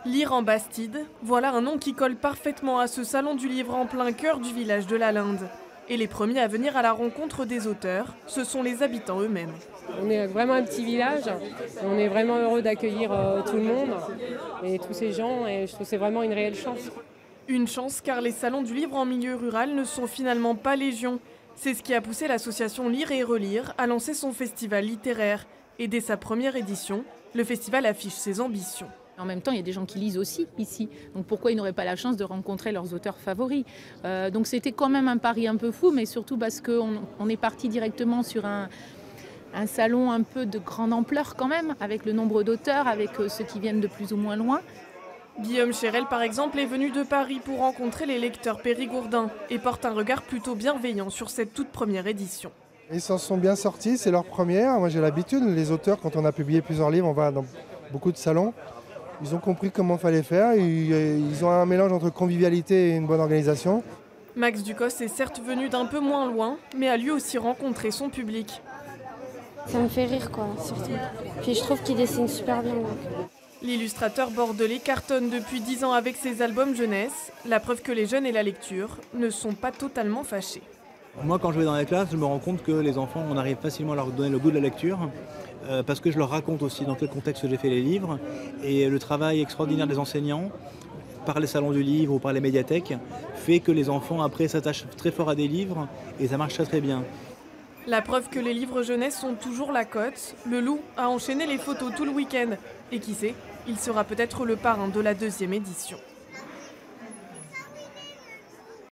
Lire en Bastide, voilà un nom qui colle parfaitement à ce salon du livre en plein cœur du village de la Linde. Et les premiers à venir à la rencontre des auteurs, ce sont les habitants eux-mêmes. On est vraiment un petit village, et on est vraiment heureux d'accueillir tout le monde et tous ces gens, et je trouve que c'est vraiment une réelle chance. Une chance car les salons du livre en milieu rural ne sont finalement pas légion. C'est ce qui a poussé l'association Lire et Relire à lancer son festival littéraire. Et dès sa première édition, le festival affiche ses ambitions. En même temps, il y a des gens qui lisent aussi ici. Donc pourquoi ils n'auraient pas la chance de rencontrer leurs auteurs favoris? Donc c'était quand même un pari un peu fou, mais surtout parce qu'on est parti directement sur un salon un peu de grande ampleur quand même, avec le nombre d'auteurs, avec ceux qui viennent de plus ou moins loin. Guillaume Chérel, par exemple, est venu de Paris pour rencontrer les lecteurs périgourdins et porte un regard plutôt bienveillant sur cette toute première édition. Ils s'en sont bien sortis, c'est leur première. Moi j'ai l'habitude, les auteurs, quand on a publié plusieurs livres, on va dans beaucoup de salons. Ils ont compris comment il fallait faire, ils ont un mélange entre convivialité et une bonne organisation. Max Ducos est certes venu d'un peu moins loin, mais a lui aussi rencontré son public. Ça me fait rire quoi, surtout. Puis je trouve qu'il dessine super bien. L'illustrateur bordelais cartonne depuis 10 ans avec ses albums jeunesse, la preuve que les jeunes et la lecture ne sont pas totalement fâchés. Moi, quand je vais dans la classe, je me rends compte que les enfants, on arrive facilement à leur donner le goût de la lecture, parce que je leur raconte aussi dans quel contexte j'ai fait les livres, et le travail extraordinaire des enseignants, par les salons du livre ou par les médiathèques, fait que les enfants après s'attachent très fort à des livres, et ça marche très très bien. La preuve que les livres jeunesse sont toujours la cote, le loup a enchaîné les photos tout le week-end. Et qui sait, il sera peut-être le parrain de la 2e édition.